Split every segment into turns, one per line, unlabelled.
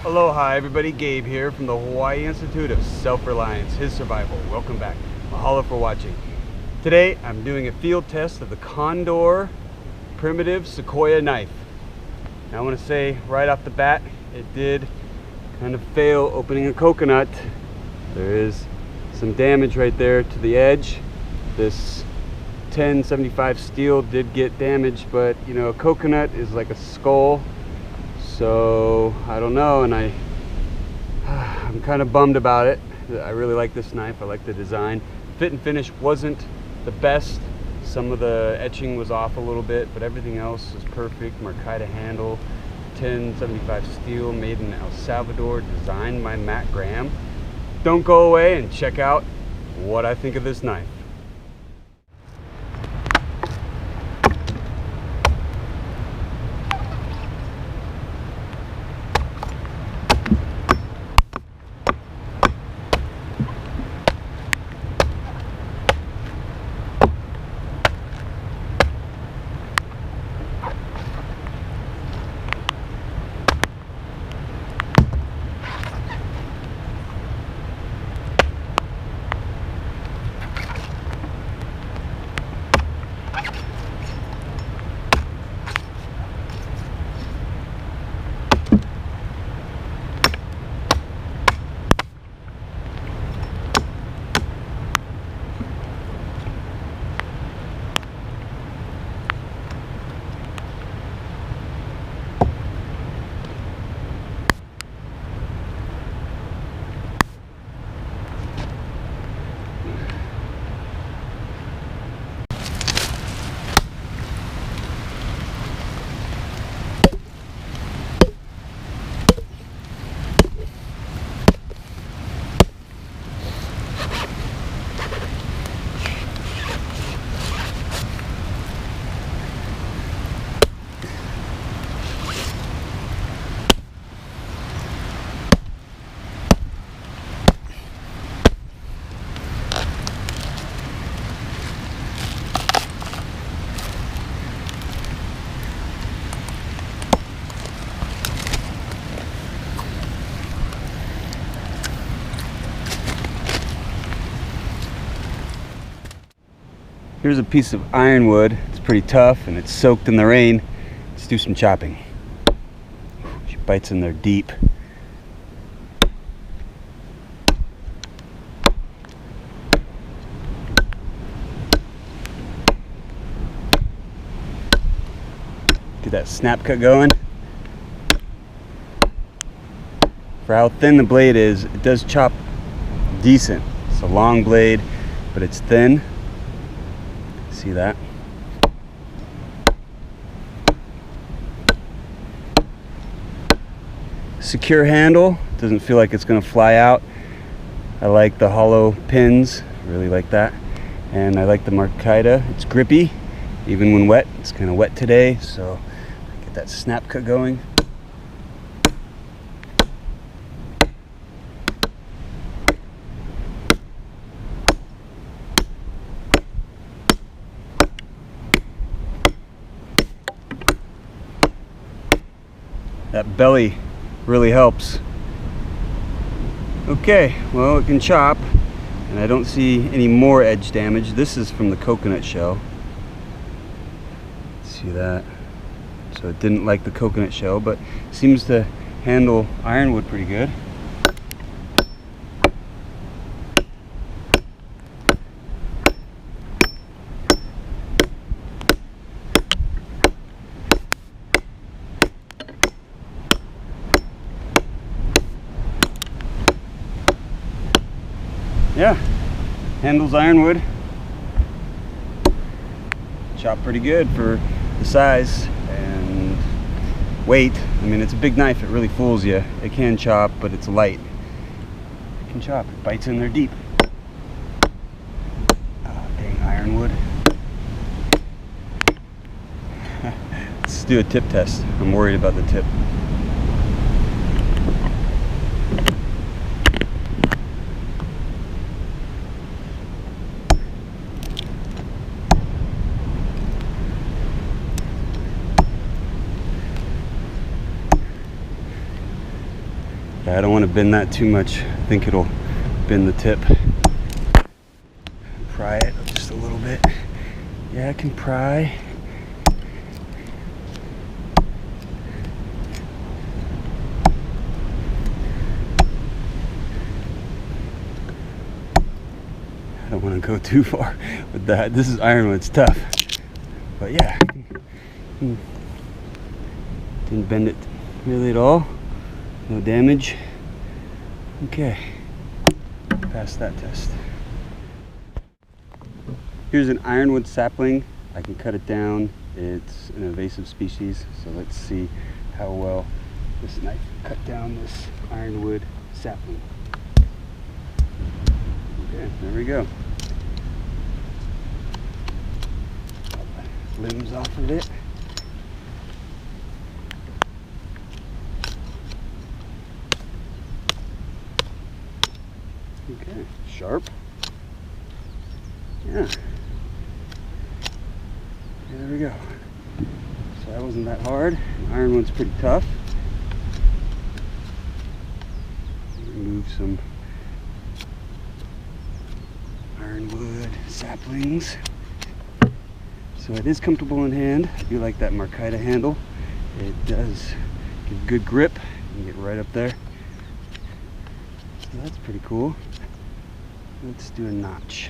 Aloha everybody, Gabe here from the Hawaii Institute of Self-Reliance, His Survival. Welcome back. Mahalo for watching. Today I'm doing a field test of the Condor Primitive Sequoia knife. Now I want to say right off the bat, it did kind of fail opening a coconut. There is some damage right there to the edge. This 1075 steel did get damaged, but you know, a coconut is like a skull. So I don't know, and I'm kind of bummed about it. I really like this knife. I like the design. Fit and finish wasn't the best. Some of the etching was off a little bit, but everything else is perfect. Mercator handle, 1075 steel, made in El Salvador, designed by Matt Graham. Don't go away and check out what I think of this knife. Here's a piece of ironwood. It's pretty tough and it's soaked in the rain. Let's do some chopping. She bites in there deep. Get that snap cut going. For how thin the blade is, it does chop decent. It's a long blade, but it's thin. See that? Secure handle, doesn't feel like it's going to fly out. I like the hollow pins, really like that. And I like the Mercator, it's grippy even when wet. It's kind of wet today, so get that snap cut going. That belly really helps. Okay, well, it can chop, and I don't see any more edge damage. This is from the coconut shell. See that? So it didn't like the coconut shell, but seems to handle ironwood pretty good. Yeah, handles ironwood. Chop pretty good for the size and weight. I mean, it's a big knife. It really fools you. It can chop, but it's light. It can chop. It bites in there deep. Oh, dang ironwood. Let's do a tip test. I'm worried about the tip. Yeah, I don't want to bend that too much. I think it'll bend the tip. Pry it just a little bit. Yeah, I can pry. I don't want to go too far with that. This is ironwood, it's tough. But yeah, didn't bend it really at all. No damage. Okay, passed that test. Here's an ironwood sapling. I can cut it down. It's an invasive species, so let's see how well this knife cut down this ironwood sapling. Okay, there we go. Limbs off of it. Okay, sharp. Yeah. There we go. So that wasn't that hard. Ironwood's pretty tough. Remove some ironwood saplings. So it is comfortable in hand. I do like that Markita handle. It does give good grip. You can get right up there. So that's pretty cool. Let's do a notch.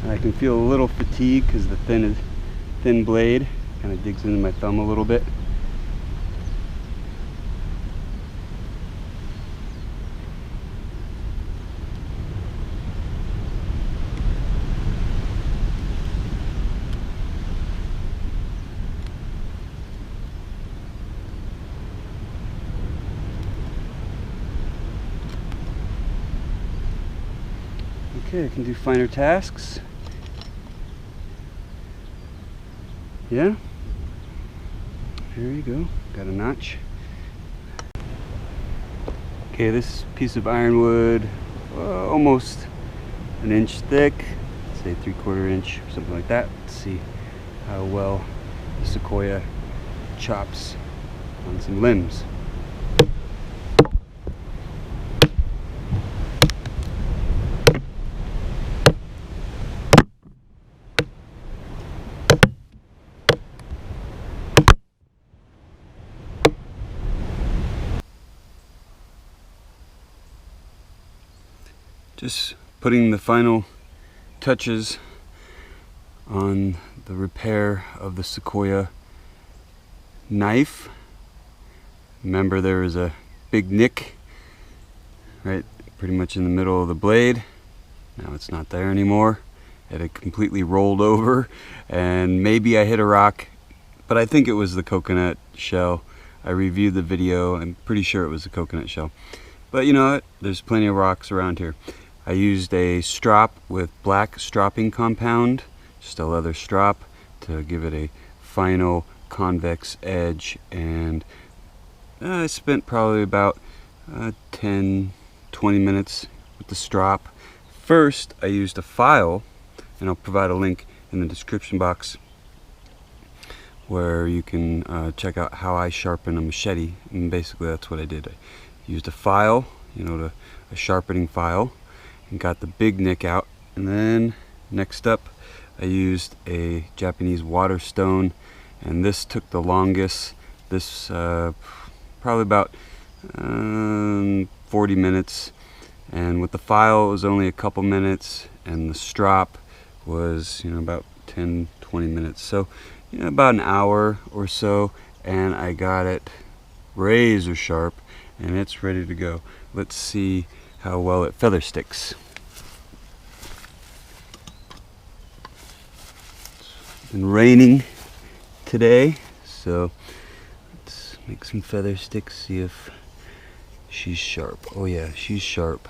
I can feel a little fatigue because the thin blade kind of digs into my thumb a little bit. Okay, I can do finer tasks. Yeah, here you go, got a notch. Okay, this piece of ironwood, almost an inch thick, say 3/4 inch, something like that. Let's see how well the sequoia chops on some limbs. Just putting the final touches on the repair of the sequoia knife. Remember, there is a big nick right pretty much in the middle of the blade. Now it's not there anymore. It had completely rolled over, and maybe I hit a rock, but I think it was the coconut shell. I reviewed the video. I'm pretty sure it was the coconut shell. But you know what? There's plenty of rocks around here. I used a strop with black stropping compound, just a leather strop, to give it a final convex edge, and I spent probably about 10-20 minutes with the strop. First, I used a file, and I'll provide a link in the description box where you can check out how I sharpen a machete, and basically that's what I did. I used a file, a sharpening file, and got the big nick out. And then next up, I used a Japanese water stone, and this took the longest. This probably about 40 minutes, and with the file it was only a couple minutes, and the strop was about 10-20 minutes, so about an hour or so, and I got it razor sharp and it's ready to go. Let's see how well it feather sticks. It's been raining today, so let's make some feather sticks, see if she's sharp. Oh yeah, she's sharp.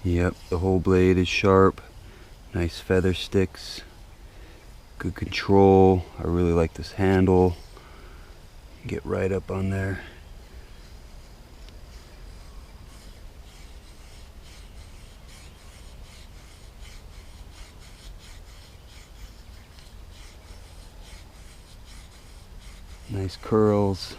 Yep, the whole blade is sharp. Nice feather sticks. Good control. I really like this handle. Get right up on there. Nice curls.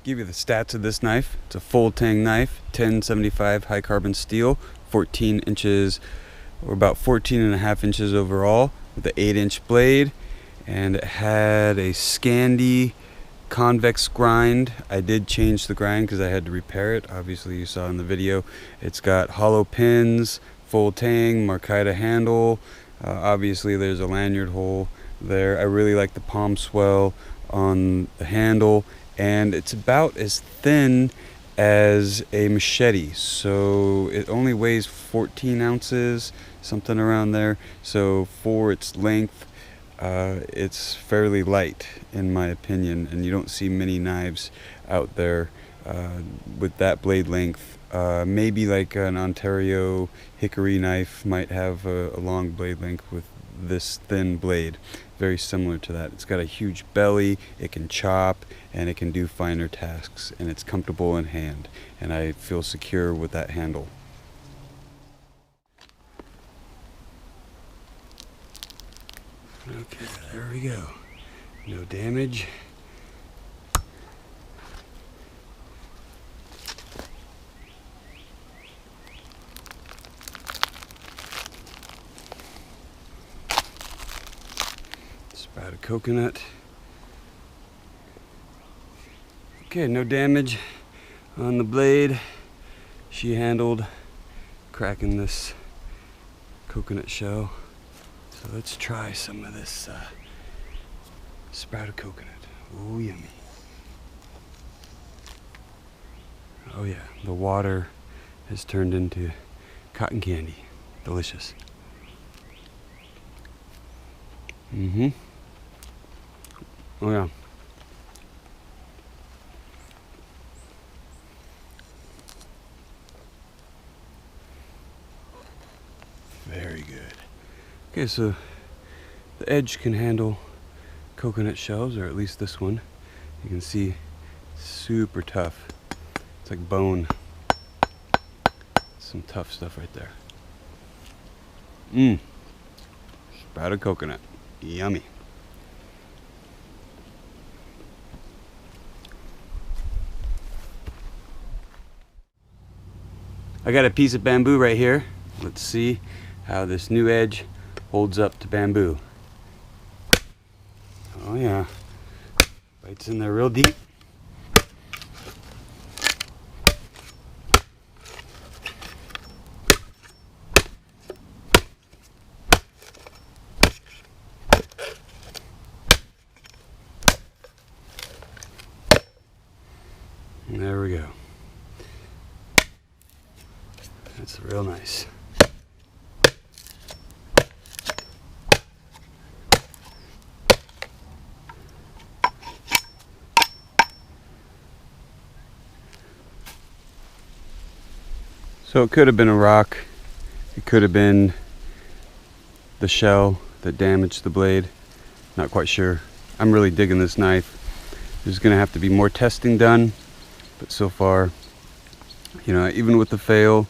Give you the stats of this knife. It's a full tang knife, 1075 high carbon steel, 14 inches or about 14.5 inches overall with an 8-inch blade, and it had a Scandi convex grind. I did change the grind because I had to repair it. Obviously you saw in the video. It's got hollow pins, full tang, Markita handle. Obviously there's a lanyard hole there. I really like the palm swell on the handle, and it's about as thin as a machete, so it only weighs 14 ounces, something around there. So for its length, it's fairly light in my opinion, and you don't see many knives out there with that blade length. Maybe like an Ontario hickory knife might have a long blade length with this thin blade. Very similar to that. It's got a huge belly, it can chop, and it can do finer tasks, and it's comfortable in hand, and I feel secure with that handle. Okay, there we go. No damage. Sprout of coconut. Okay, no damage on the blade. She handled cracking this coconut shell. So let's try some of this sprouted coconut. Oh, yummy. Oh yeah, the water has turned into cotton candy. Delicious. Oh yeah. Very good. Okay, so the edge can handle coconut shells, or at least this one. You can see super tough. It's like bone. Some tough stuff right there. Sprouted coconut. Yummy. I got a piece of bamboo right here. Let's see how this new edge holds up to bamboo. Oh yeah, bites in there real deep. And there we go. That's real nice. So it could have been a rock, it could have been the shell that damaged the blade, not quite sure. I'm really digging this knife. There's gonna have to be more testing done, but so far, you know, even with the fail,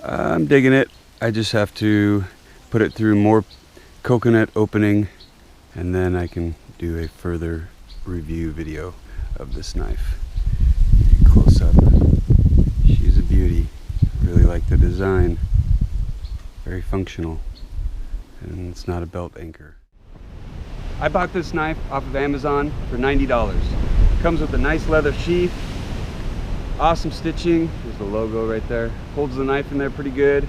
I'm digging it. I just have to put it through more coconut opening, and then I can do a further review video of this knife. Close up. She's a beauty. Really like the design. Very functional, and it's not a belt anchor. I bought this knife off of Amazon for $90. Comes with a nice leather sheath, awesome stitching. There's the logo right there. Holds the knife in there pretty good.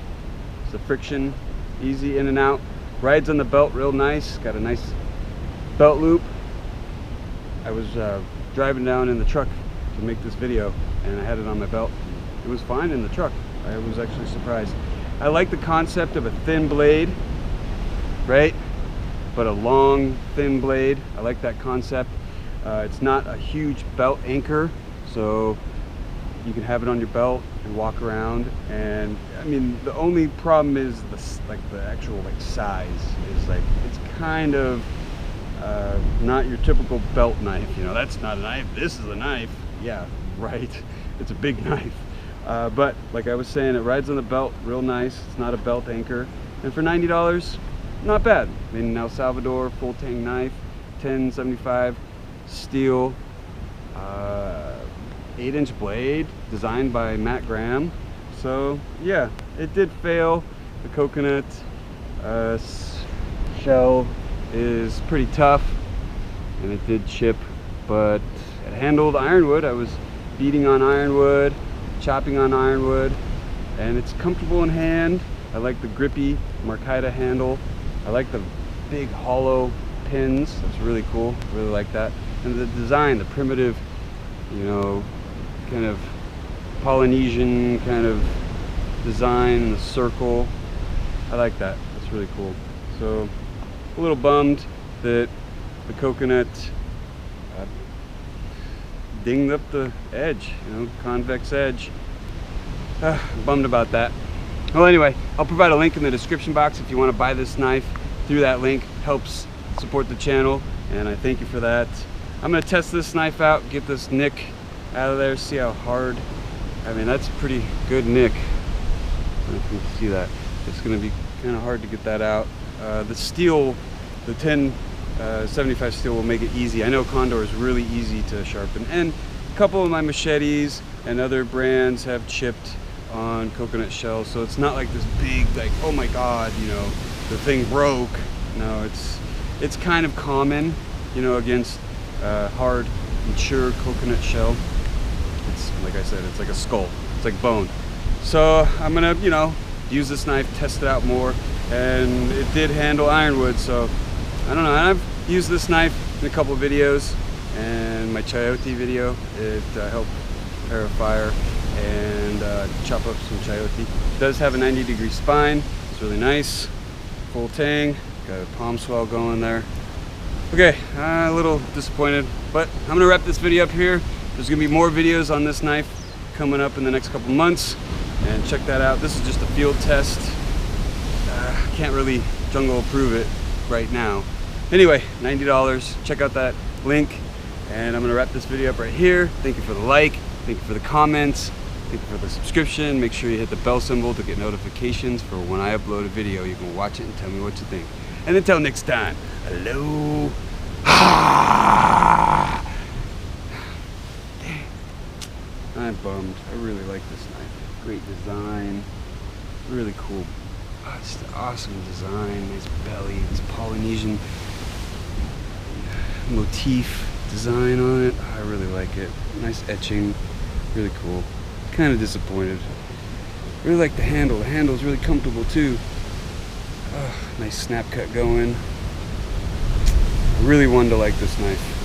It's a friction, easy in and out. Rides on the belt real nice. Got a nice belt loop. I was driving down in the truck to make this video, and I had it on my belt. It was fine in the truck. I was actually surprised. I like the concept of a thin blade, right? But a long, thin blade. I like that concept. It's not a huge belt anchor, so you can have it on your belt and walk around. And I mean, the only problem is the actual size is it's kind of not your typical belt knife. You know, that's not a knife. This is a knife. Yeah, right. It's a big knife. But like I was saying, it rides on the belt real nice. It's not a belt anchor, and for $90, not bad. Made in El Salvador, full tang knife, 1075 steel, 8-inch blade, designed by Matt Graham. So yeah, it did fail. The coconut shell is pretty tough, and it did chip, but it handled ironwood. I was beating on ironwood, chopping on ironwood, and it's comfortable in hand. I like the grippy Markita handle. I like the big hollow pins. That's really cool. Really like that. And the design, the primitive, you know, kind of Polynesian kind of design, the circle. I like that. That's really cool. So a little bummed that the coconut dinged up the edge, you know, convex edge. Bummed about that. Well, anyway, I'll provide a link in the description box if you want to buy this knife. Through that link helps support the channel, and I thank you for that. I'm going to test this knife out, get this nick out of there, see how hard. I mean, that's a pretty good nick. I don't know if you can see that. It's going to be kind of hard to get that out. The steel, the 1075 steel will make it easy. I know Condor is really easy to sharpen, and a couple of my machetes and other brands have chipped on coconut shells, so it's not like this big, oh my god, you know, the thing broke. No, it's kind of common, you know, against hard, mature coconut shell. It's like I said, it's like a skull. It's like bone. So I'm gonna, you know, use this knife, test it out more, and it did handle ironwood. So I don't know. And I've used this knife in a couple of videos, and my chayote video. It helped prepare a fire and chop up some chayote. It does have a 90-degree spine. It's really nice. Full tang. Got a palm swell going there. Okay, a little disappointed, but I'm gonna wrap this video up here. There's gonna be more videos on this knife coming up in the next couple months, and check that out. This is just a field test. Can't really jungle approve it right now. Anyway, $90. Check out that link, and I'm gonna wrap this video up right here. Thank you for the like, thank you for the comments, thank you for the subscription. Make sure you hit the bell symbol to get notifications for when I upload a video. You can watch it and tell me what you think. And until next time, hello. I'm bummed. I really like this knife. Great design. Really cool. Oh, it's an awesome design. Nice belly. This Polynesian motif design on it. I really like it. Nice etching. Really cool. Kind of disappointed. Really like the handle. The handle is really comfortable too. Oh, nice snap cut going. I really wanted to like this knife.